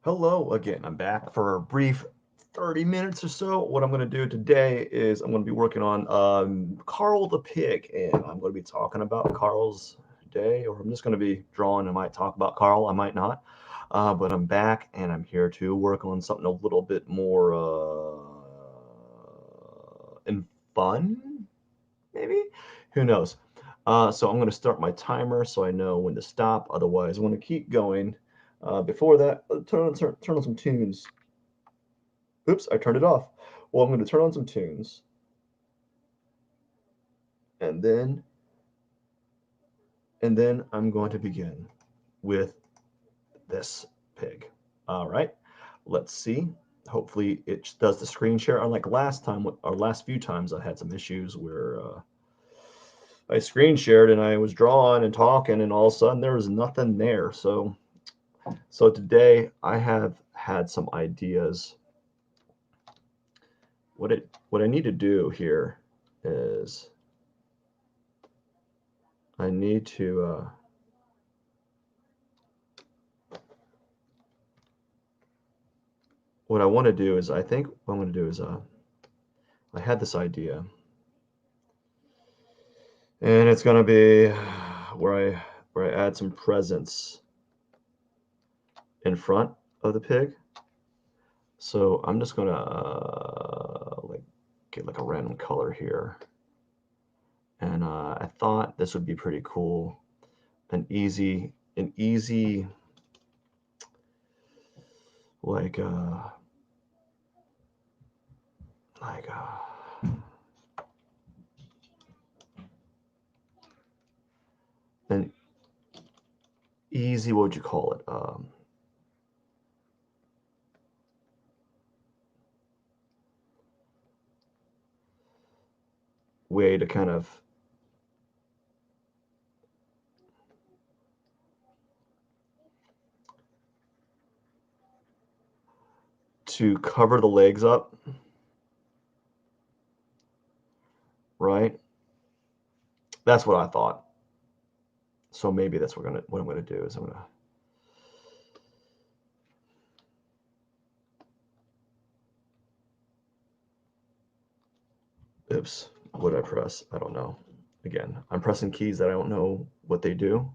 Hello again. I'm back for a brief 30 minutes or so. What I'm going to do today is I'm going to be working on Karl the Pig, and I'm going to be talking about Karl's day, or I'm just going to be drawing. I might talk about Karl, I might not. But I'm back, and I'm here to work on something a little bit more and fun, maybe? Who knows? So I'm going to start my timer so I know when to stop. Otherwise, I want to keep going. Before that, turn on some tunes. Oops, I turned it off. Well, I'm going to turn on some tunes, and then I'm going to begin with this pig. All right, let's see. Hopefully, it does the screen share. Unlike last time, or last few times, I had some issues where I screen shared and I was drawing and talking, and all of a sudden there was nothing there. So today I have had some ideas. What I need to do here is I need to what I want to do is I think what I'm going to do is I had this idea, and it's going to be where I add some presents in front of the pig. So I'm just going to like get like a random color here, and I thought this would be pretty cool, an easy like like an easy, what would you call it? Way to kind of to cover the legs up, right? That's what I thought. So maybe that's what I'm gonna do is I'm gonna oops, what did I press? I don't know. Again, I'm pressing keys that I don't know what they do,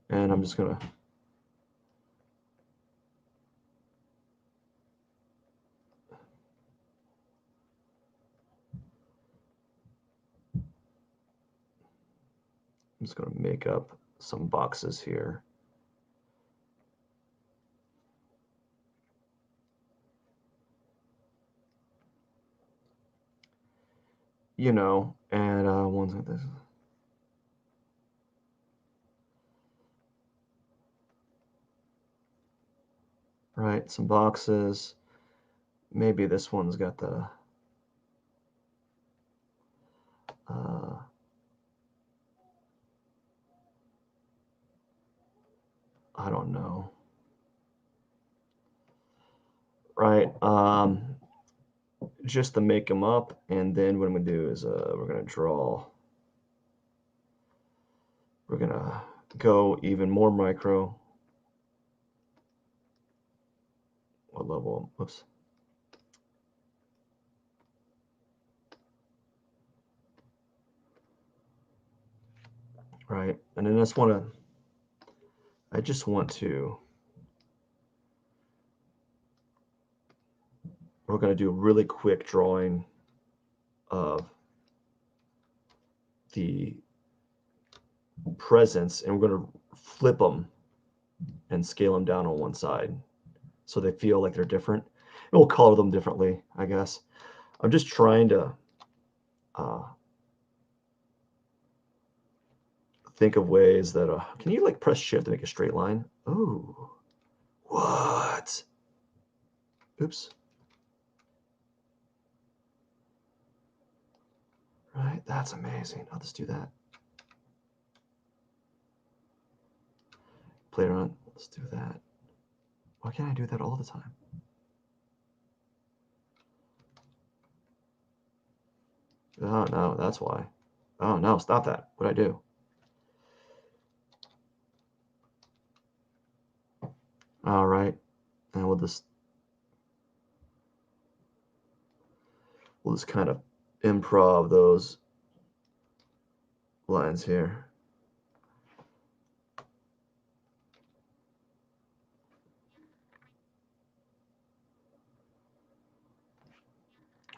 and I'm just gonna make up some boxes here. And ones like this. Right, some boxes. Maybe this one's got the uh, I don't know. Right, just to make them up, and then what I'm gonna do is we're gonna draw. We're gonna go even more micro. What level? Whoops. Right, and then I just want to, we're gonna do a really quick drawing of the presents, and we're gonna flip them and scale them down on one side so they feel like they're different. And we'll color them differently, I guess. I'm just trying to uh, think of ways that can you like press shift to make a straight line? Oh, what? Oops. Right, that's amazing. I'll just do that. Play around. Let's do that. Why can't I do that all the time? Oh no, that's why. Oh no, stop that. What'd I do? All right. And we'll just kind of improv those lines here.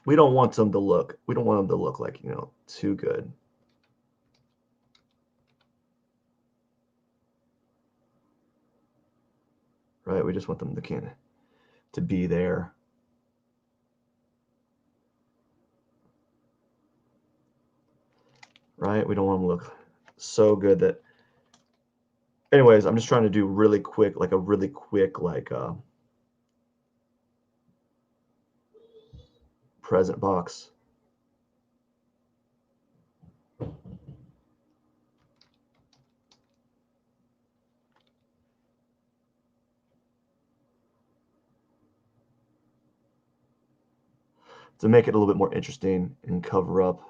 We don't want them to look like, too good. Right? We just want them to be there. Right? We don't want them to look so good that. Anyways, I'm just trying to do really quick, like a really quick, present box. To make it a little bit more interesting and cover up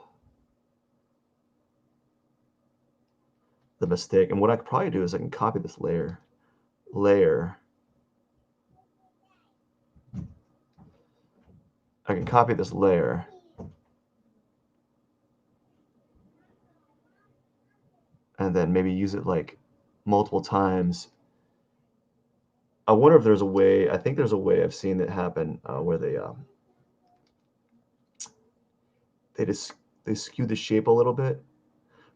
the mistake. And what I could probably do is I can copy this layer. I can copy this layer. And then maybe use it like multiple times. I wonder if there's a way. I think there's a way I've seen it happen where they skew the shape a little bit.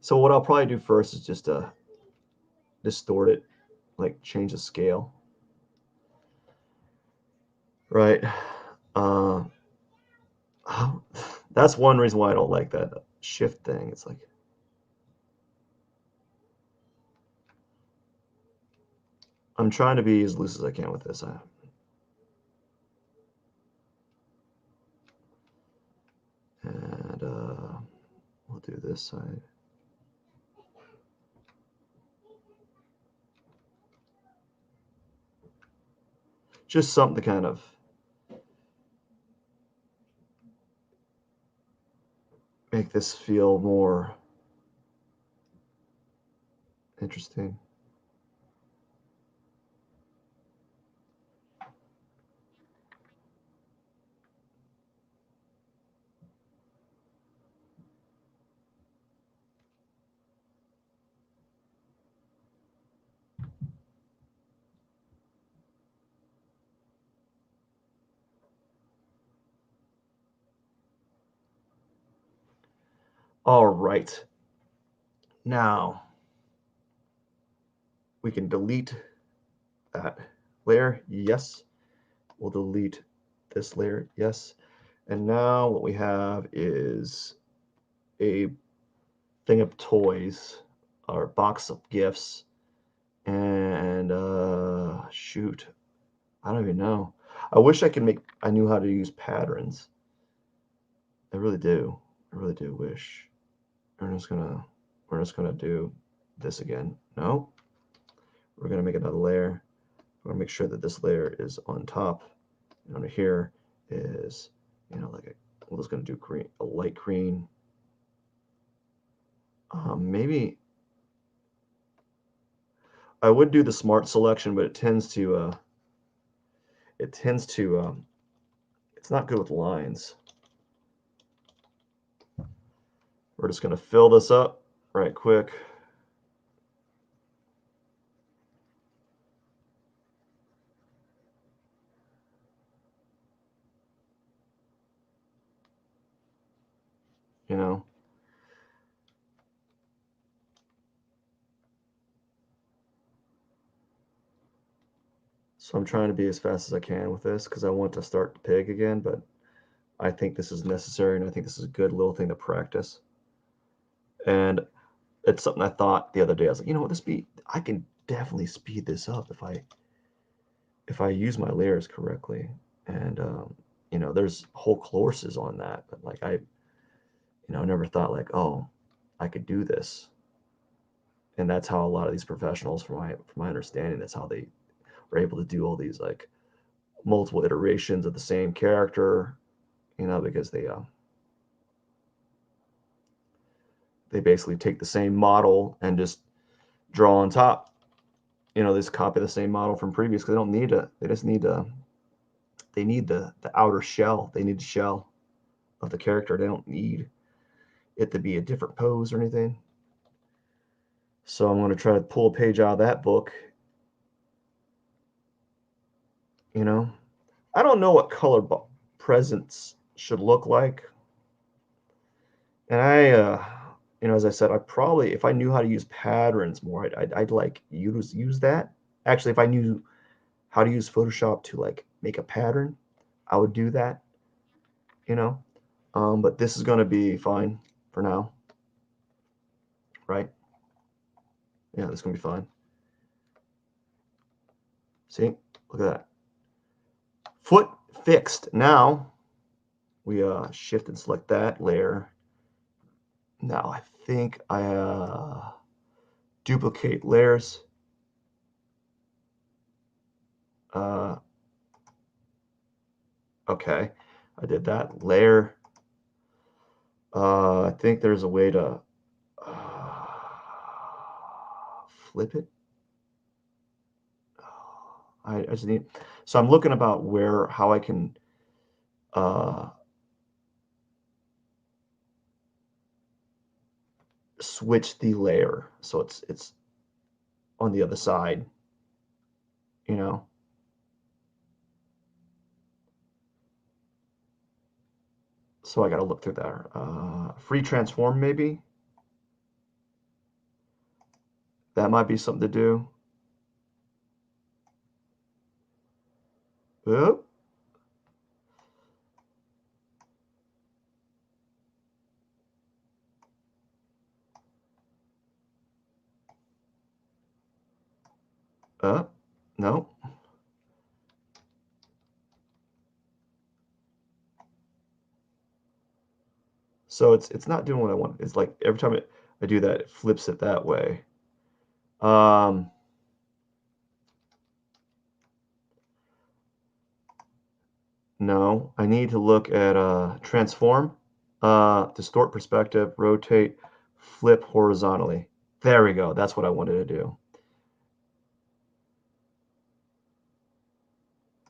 So what I'll probably do first is just distort it, like change the scale. Right. That's one reason why I don't like that shift thing. It's like, I'm trying to be as loose as I can with this. And we'll do this side. Just something to kind of make this feel more interesting. All right. Now we can delete that layer. Yes. We'll delete this layer. Yes. And now what we have is a thing of toys, or box of gifts. And shoot, I don't even know. I wish I knew how to use patterns. I really do. I really do wish. We're just gonna do this again. No, we're gonna make another layer. We're gonna make sure that this layer is on top. And under here is, we're just gonna do green, a light green. Maybe I would do the smart selection, but it tends to it's not good with lines. We're just gonna fill this up right quick. You know. So I'm trying to be as fast as I can with this because I want to start the pig again, but I think this is necessary, and I think this is a good little thing to practice. And it's something I thought the other day. I was like, I can definitely speed this up if I use my layers correctly. And there's whole courses on that, but like I never thought like, oh, I could do this. And that's how a lot of these professionals, from my understanding, that's how they were able to do all these like multiple iterations of the same character, because they basically take the same model and just draw on top. They just copy the same model from previous because they don't need to. They just need to they need the outer shell. They need the shell of the character. They don't need it to be a different pose or anything. So I'm going to try to pull a page out of that book. You know, I don't know what color presents should look like. And you know, as I said, I probably, if I knew how to use patterns more, I'd like use that. Actually, if I knew how to use Photoshop to like make a pattern, I would do that. You know, but this is going to be fine for now, right? Yeah, this is going to be fine. See, look at that. Foot fixed. Now we shift and select that layer. Now I think I duplicate layers. Okay, I did that layer. I think there's a way to flip it. I just need, so I'm looking about how I can switch the layer so it's on the other side, you know. So I got to look through there. Free transform maybe. That might be something to do. Oop. No. So it's not doing what I want. It's like every time I do that, it flips it that way. No, I need to look at transform, distort perspective, rotate, flip horizontally. There we go. That's what I wanted to do.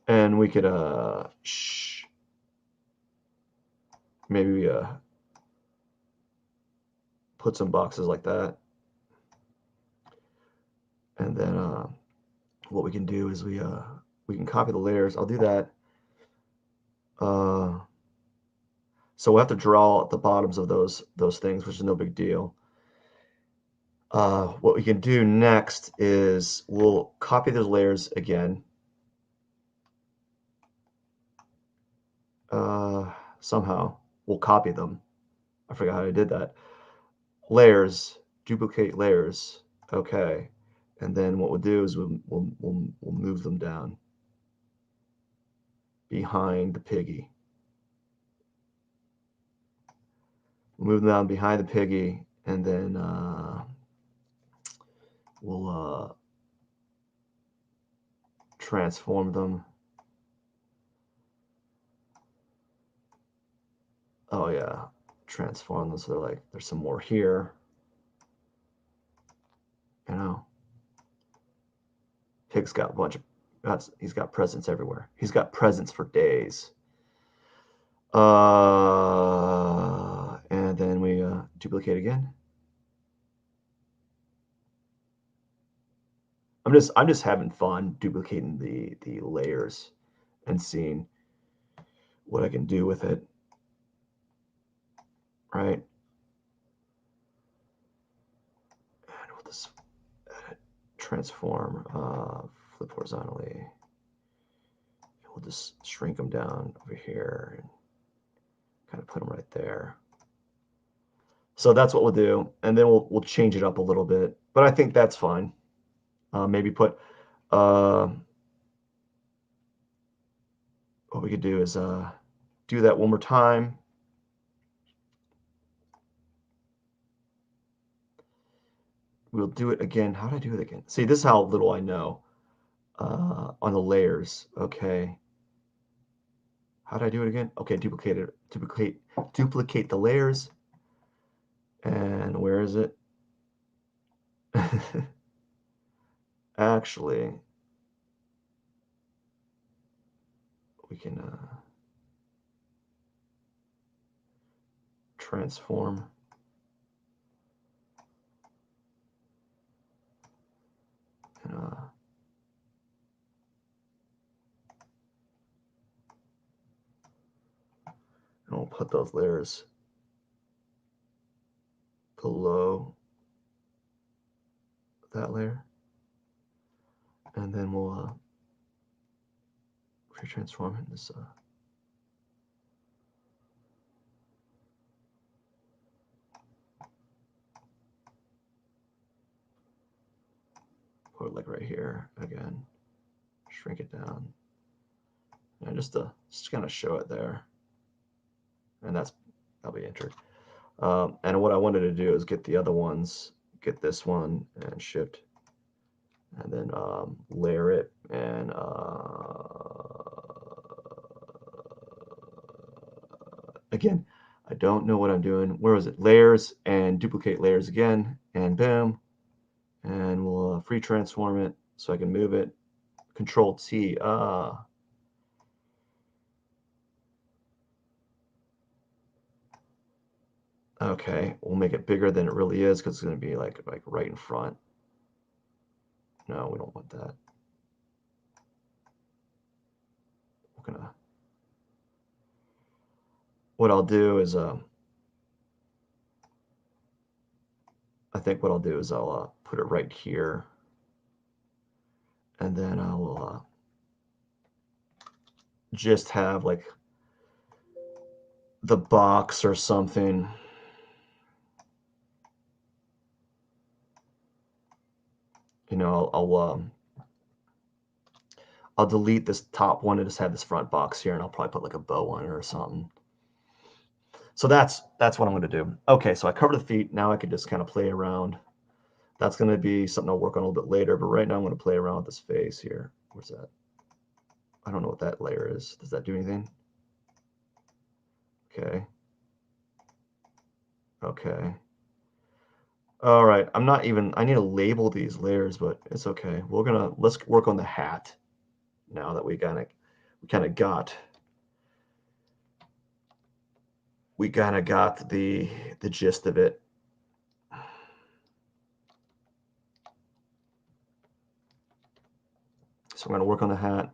And we could maybe put some boxes like that. And then what we can do is we can copy the layers. I'll do that. So we'll have to draw at the bottoms of those things, which is no big deal. What we can do next is we'll copy those layers again. Somehow we'll copy them. I forgot how I did that. Layers, duplicate layers. Okay, and then what we'll do is we'll move them down behind the piggy. We'll move them down behind the piggy, and then we'll transform them. Oh yeah, transform them so they're like there's some more here. You know, Pig's got a bunch of he's got presents everywhere. He's got presents for days. And then we duplicate again. I'm just having fun duplicating the layers and seeing what I can do with it. Right? And we'll just edit, transform, flip horizontally. We'll just shrink them down over here and kind of put them right there. So that's what we'll do, and then we'll change it up a little bit, but I think that's fine. Maybe put what we could do is do that one more time. We'll do it again. How did I do it again? See, this is how little I know on the layers. Okay. How did I do it again? Okay, duplicate the layers. And where is it? Actually, we can transform. And we'll put those layers below that layer, and then we'll retransform in this. Put it like right here again. Shrink it down, and just kind of show it there, and that'll be entered. And what I wanted to do is get the other ones, get this one and shift, and then layer it and again, I don't know what I'm doing. Where is it? Layers and duplicate layers again, and boom, and we'll free transform it so I can move it. Control T. Okay, we'll make it bigger than it really is because it's going to be like right in front. No, we don't want that. We're gonna. What I'll do is I think what I'll do is I'll put it right here, and then I will just have like the box or something. You know, I'll delete this top one and just have this front box here, and I'll probably put like a bow on it or something. So that's what I'm going to do. Okay, so I covered the feet. Now I can just kind of play around. That's going to be something I'll work on a little bit later, but right now I'm going to play around with this face here. Where's that? I don't know what that layer is. Does that do anything? Okay. Okay. All right. I need to label these layers, but it's okay. Let's work on the hat now that we kind of got the gist of it. So I'm going to work on the hat.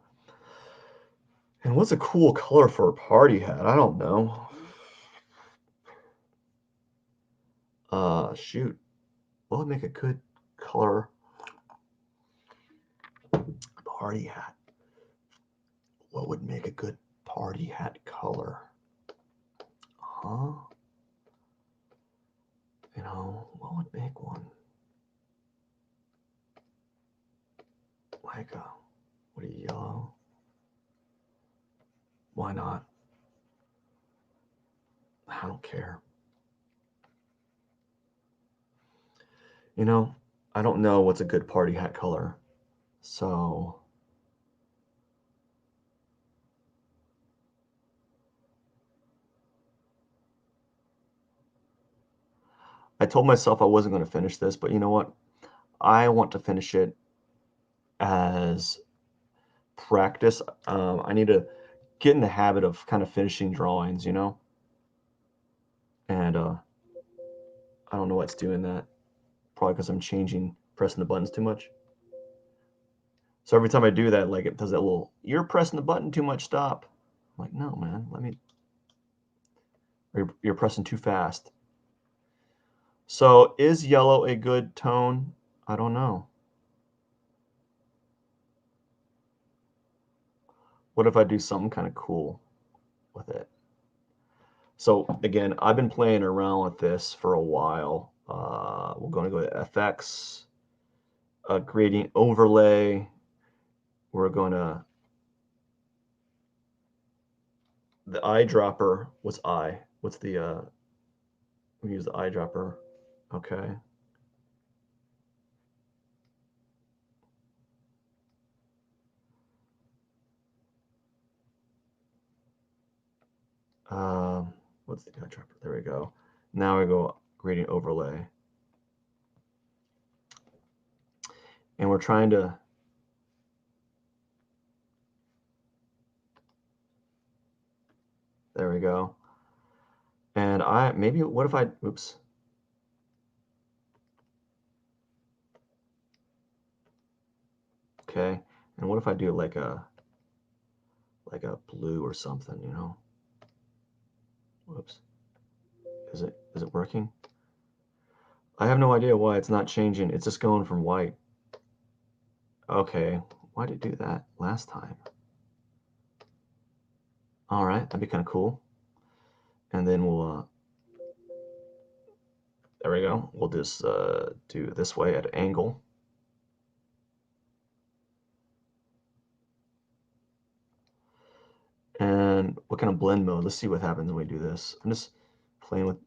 And what's a cool color for a party hat? I don't know. Shoot. What would make a good color party hat? What would make a good party hat color? Huh? You know, what would make one? Like what a yellow? Why not? I don't care. You know, I don't know what's a good party hat color. So I told myself I wasn't going to finish this, but you know what? I want to finish it as practice. I need to get in the habit of kind of finishing drawings, you know? And I don't know what's doing that. Probably because I'm pressing the buttons too much. So every time I do that, like it does that little, you're pressing the button too much, stop. I'm like, no, man, you're pressing too fast. So is yellow a good tone? I don't know. What if I do something kind of cool with it? So again, I've been playing around with this for a while. We're going to go to FX, gradient overlay. We're going to, the eyedropper, what's eye? What's the, we use the eyedropper. Okay. What's the eyedropper? There we go. Now we go gradient overlay. And we're trying to There we go. And maybe, what if I, oops. Okay. And what if I do like a blue or something, you know? Whoops. Is it working? I have no idea why it's not changing. It's just going from white. Okay. Why did it do that last time? All right, that'd be kind of cool. And then we'll, there we go. We'll just do it this way at an angle. And what kind of blend mode? Let's see what happens when we do this. I'm just playing with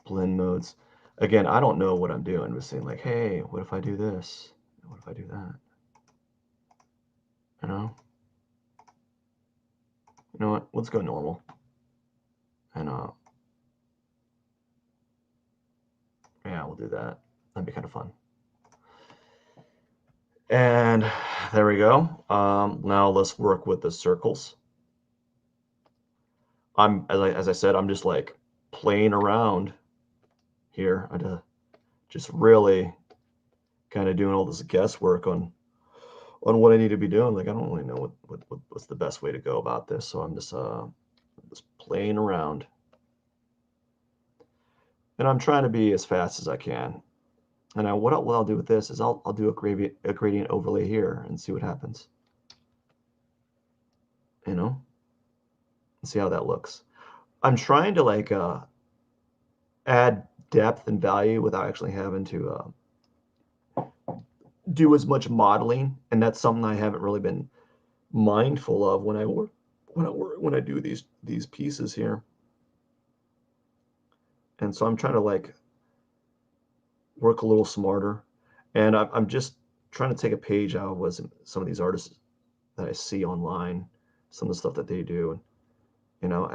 blend modes. Again, I don't know what I'm doing. I'm just saying like, hey, what if I do this? What if I do that? You know? You know what? Let's go normal. And yeah, we'll do that. That'd be kind of fun. And there we go. Now let's work with the circles. As I said, I'm just like playing around here. I just really kind of doing all this guesswork on what I need to be doing. Like I don't really know what's the best way to go about this. So I'm just playing around. And I'm trying to be as fast as I can. And what I'll do with this is I'll do a gradient overlay here and see what happens. You know, and see how that looks. I'm trying to like add depth and value without actually having to do as much modeling, and that's something I haven't really been mindful of when I do these pieces here. And so I'm trying to like work a little smarter, and I'm just trying to take a page out of what some of these artists that I see online, some of the stuff that they do, you know.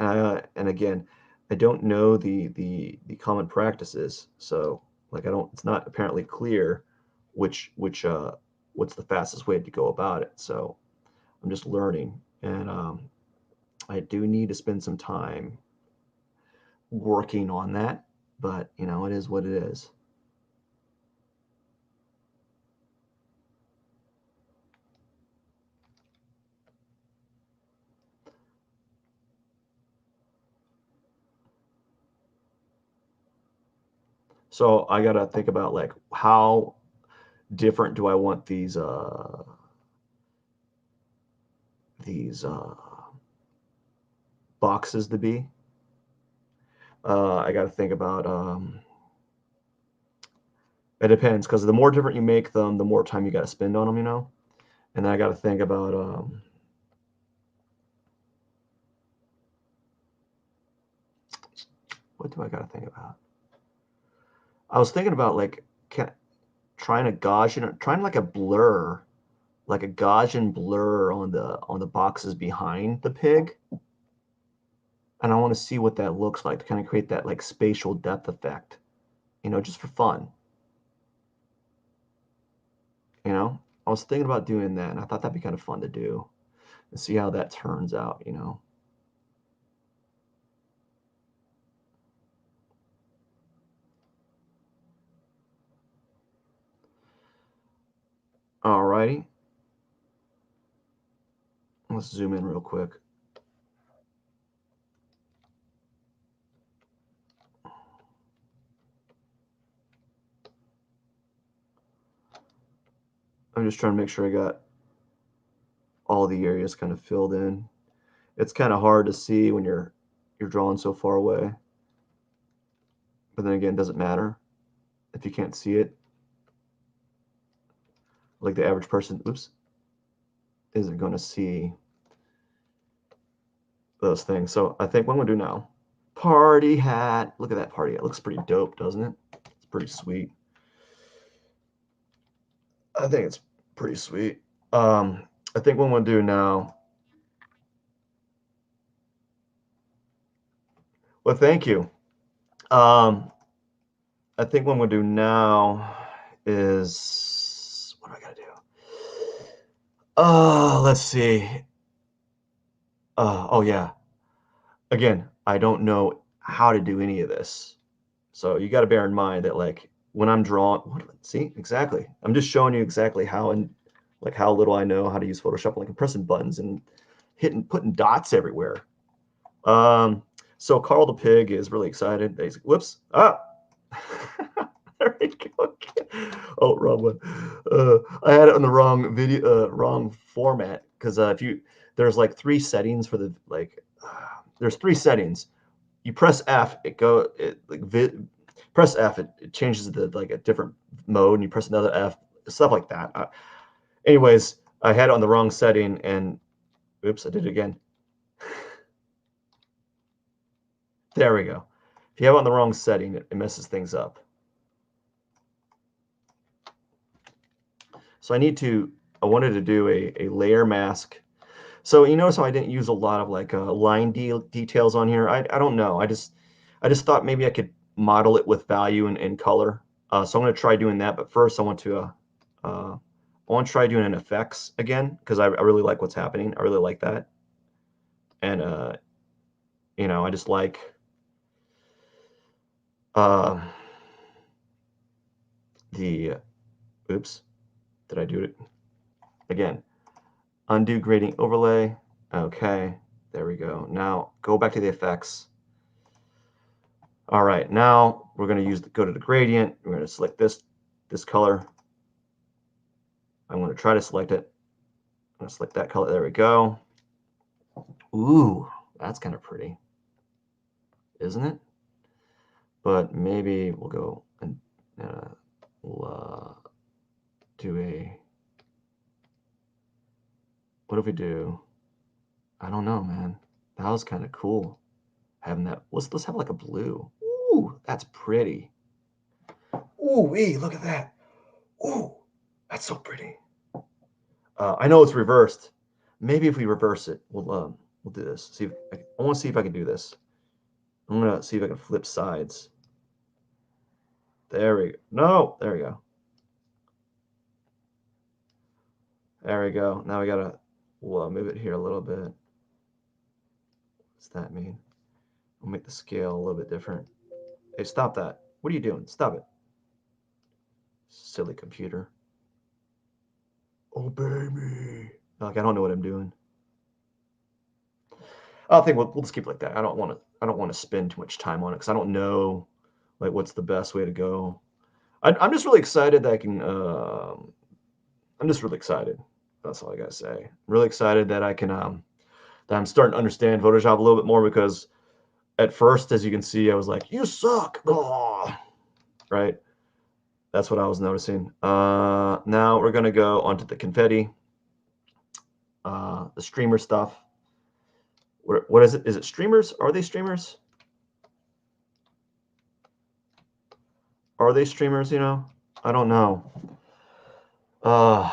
And again, I don't know the common practices, so like it's not apparently clear which what's the fastest way to go about it. So I'm just learning, and I do need to spend some time working on that, but you know, it is what it is. So I got to think about like how different do I want these boxes to be. I got to think about it depends, because the more different you make them, the more time you got to spend on them, you know. And then I got to think about what do I got to think about? I was thinking about like trying to Gaussian, trying like a blur, like a Gaussian blur on the boxes behind the pig. And I want to see what that looks like to kind of create that like spatial depth effect, you know, just for fun. You know, I was thinking about doing that, and I thought that'd be kind of fun to do and see how that turns out, you know. Alrighty, let's zoom in real quick. I'm just trying to make sure I got all the areas kind of filled in. It's kind of hard to see when you're drawing so far away, but then again, it doesn't matter if you can't see it. Like the average person, oops, isn't going to see those things. So I think what I'm gonna do now, party hat. Look at that party hat. It looks pretty dope, doesn't it? It's pretty sweet. I think it's pretty sweet. I think what I'm gonna do now. Well, thank you. I think what I'm gonna do now is what do I gotta do? Let's see. Oh yeah. again, I don't know how to do any of this. So you got to bear in mind that like when I'm drawing, see, exactly. I'm just showing you exactly how and like how little I know how to use Photoshop. Like I'm pressing buttons and putting dots everywhere. Um, so Carl the Pig is really excited. He's, whoops. Ah. There we go. Oh, wrong one. I had it on the wrong video, wrong format because if you there's like three settings for the like there's three settings. You press F, press F, it changes the like a different mode, and you press another F, stuff like that. Anyways, I had it on the wrong setting, and oops, I did it again. There we go. If you have it on the wrong setting, it messes things up. So I wanted to do a layer mask. So you notice how I didn't use a lot of like line details on here. I don't know. I just thought maybe I could model it with value and color. So I'm going to try doing that. But first, I want to try doing an effects again because I really like what's happening. I really like that, and I just like uh, the oops, did I do it again? Undo grading overlay. Okay, there we go. Now go back to the effects. All right, now we're going to go to the gradient. We're going to select this color. I'm going to try to select it. I'm going to select that color. There we go. Ooh, that's kind of pretty, isn't it? But maybe we'll go and we'll do a. What if we do? I don't know, man. That was kind of cool having that. Let's have like a blue. Ooh, that's pretty. Ooh, wee, look at that. Ooh, that's so pretty. I know it's reversed. Maybe if we reverse it, we'll do this. See, I want to see if I can do this. I'm gonna see if I can flip sides. There we go. No, there we go. There we go. Now we'll move it here a little bit. What's that mean? We'll make the scale a little bit different. Hey, stop that. What are you doing? Stop it. Silly computer. Obey me. Like I don't know what I'm doing. I think we'll just keep it like that. I don't want to spend too much time on it because I don't know like what's the best way to go. I'm just really excited that I can. I'm just really excited. That's all I gotta say. I'm really excited that I can. That I'm starting to understand Photoshop a little bit more because at first, as you can see, I was like, "You suck," right? That's what I was noticing. Now we're gonna go onto the confetti, the streamer stuff. What is it? Is it streamers? Are they streamers? Are they streamers? I don't know. Uh,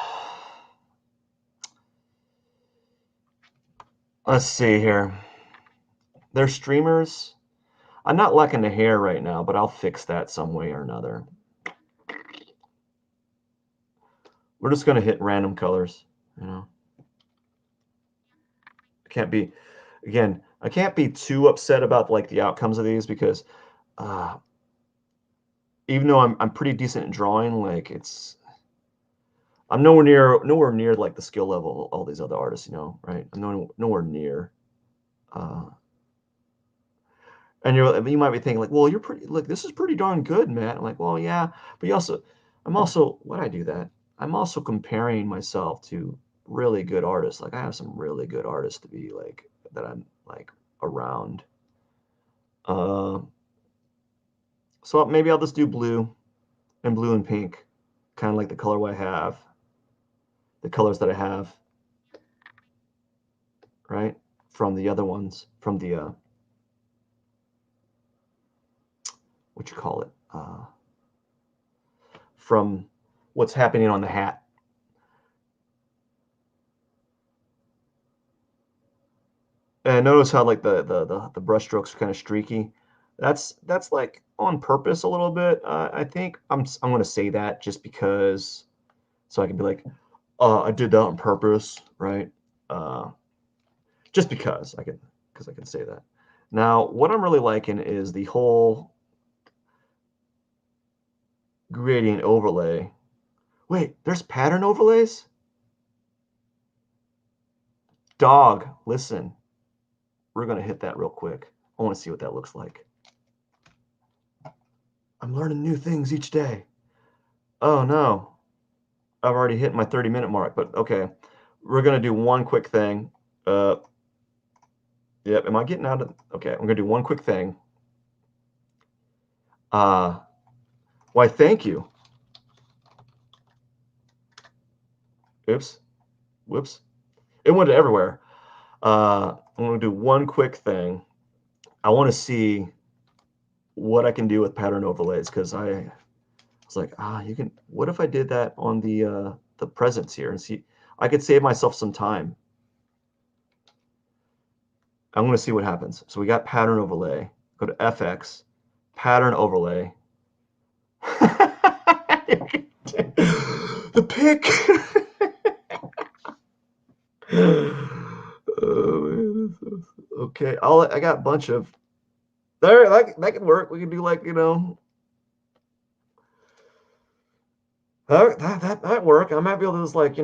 let's see here. They're streamers. I'm not liking the hair right now, but I'll fix that some way or another. We're just gonna hit random colors. I can't be too upset about like the outcomes of these because even though I'm pretty decent at drawing, like I'm nowhere near like the skill level of all these other artists, right? I'm nowhere near. And you might be thinking like, well, you're pretty. Look, this is pretty darn good, Matt. I'm like, well, yeah, but I'm also. Why I do that? I'm also comparing myself to really good artists. Like I have some really good artists to be like that. I'm like around. Uh, so maybe I'll just do blue and pink, kind of like the colorway I have, the colors that I have, right? From the other ones, from the what you call it, from what's happening on the hat. And notice how like the brush strokes are kind of streaky. That's like on purpose a little bit. I think I'm going to say that just because, so I can be like, I did that on purpose, right? Uh, just because I can say that. Now, what I'm really liking is the whole gradient overlay. Wait, there's pattern overlays? Dog, listen. We're going to hit that real quick. I want to see what that looks like. I'm learning new things each day. Oh, no. I've already hit my 30-minute mark, but okay. We're going to do one quick thing. Yep, am I getting out of... Okay, I'm going to do one quick thing. Why, thank you. Oops. Whoops. It went everywhere. I'm going to do one quick thing. I want to see what I can do with pattern overlays, because I was like, you can... What if I did that on the presents here and see... I could save myself some time. I'm going to see what happens. So we got pattern overlay. Go to FX, pattern overlay. The pick. Oh, man, okay. I got a bunch of there. That can work. We can do like that work. I might be able to just like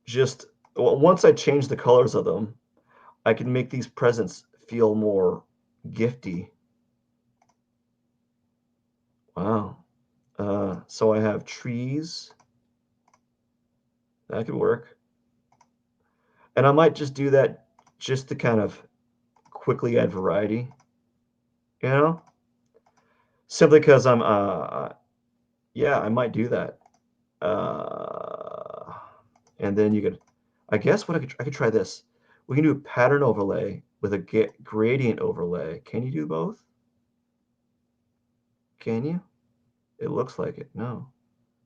just once I change the colors of them, I can make these presents feel more gifty. Wow. So I have trees. That could work. And I might just do that just to kind of quickly add variety, you know? Simply because yeah, I might do that. And then you could, I guess what I could try this. We can do a pattern overlay with a gradient overlay. Can you do both? Can you? It looks like it. No.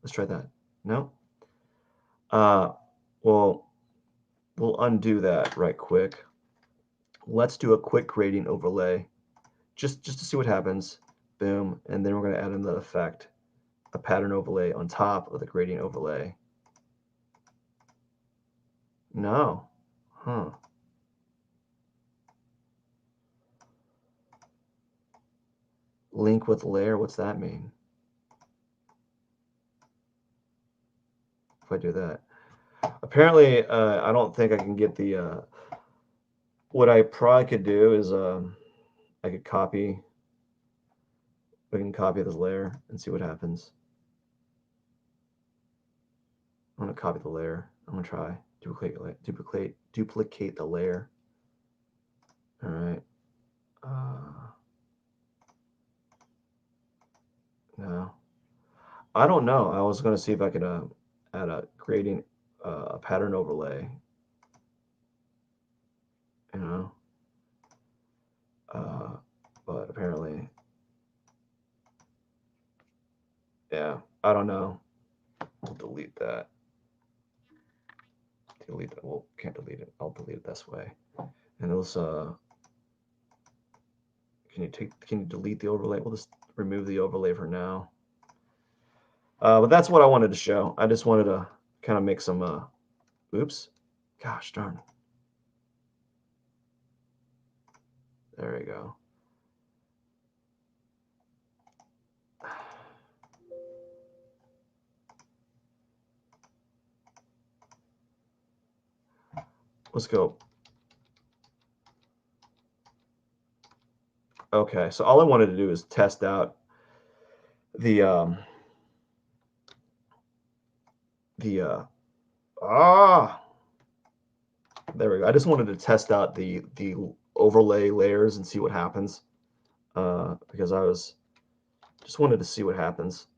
Let's try that. No. Well, we'll undo that right quick. Let's do a quick gradient overlay just to see what happens. Boom. And then we're going to add in the effect, a pattern overlay on top of the gradient overlay. No. Huh. Link with layer, what's that mean? If I do that. Apparently, I don't think I can get the, what I probably could do is I could copy, we can copy this layer and see what happens. I'm going to copy the layer. I'm going to try duplicate the layer. All right. No. I don't know. I was going to see if I could add a gradient, a pattern overlay. But apparently, yeah, I don't know. We'll delete that. Delete that. Well, can't delete it. I'll delete it this way. And those, can you delete the overlay? We'll just remove the overlay for now. But that's what I wanted to show. I just wanted to kind of make some, oops, gosh darn. There we go. Let's go. Okay, so all I wanted to do is test out the there we go. I just wanted to test out the overlay layers and see what happens, because I just wanted to see what happens.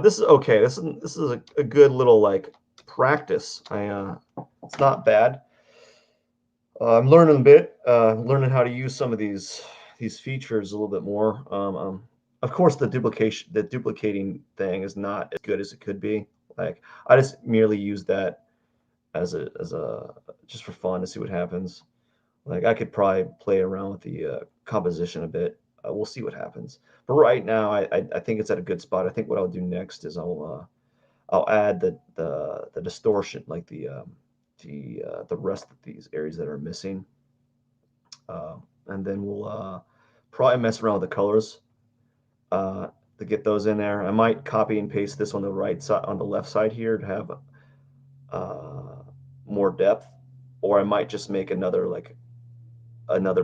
This is okay. This is a good little like practice. It's not bad. I'm learning a bit, learning how to use some of these features a little bit more. Of course, the duplicating thing is not as good as it could be. Like I just merely use that as a just for fun to see what happens. Like I could probably play around with the composition a bit. We'll see what happens. But right now, I think it's at a good spot. I think what I'll do next is I'll add the distortion, like the the rest of these areas that are missing. And then we'll probably mess around with the colors to get those in there. I might copy and paste this on the right side, on the left side here to have more depth, or I might just make another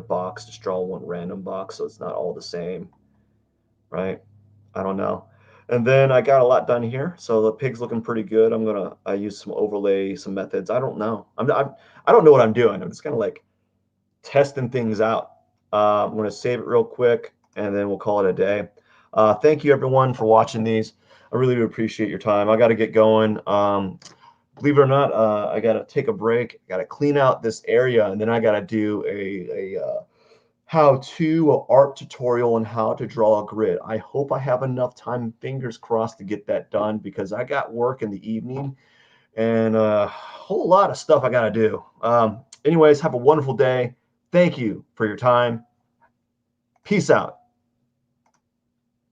box, just draw one random box so it's not all the same, right? I don't know. And then I got a lot done here, so the pig's looking pretty good. I use some overlay, some methods. I don't know. I don't know what I'm doing. I'm just kind of like testing things out. I'm going to save it real quick, and then we'll call it a day. Thank you, everyone, for watching these. I really do appreciate your time. I got to get going. Believe it or not, I got to take a break. Got to clean out this area, and then I got to do a how-to art tutorial on how to draw a grid. I hope I have enough time, fingers crossed, to get that done, because I got work in the evening and a whole lot of stuff I got to do. Anyways, have a wonderful day. Thank you for your time. Peace out.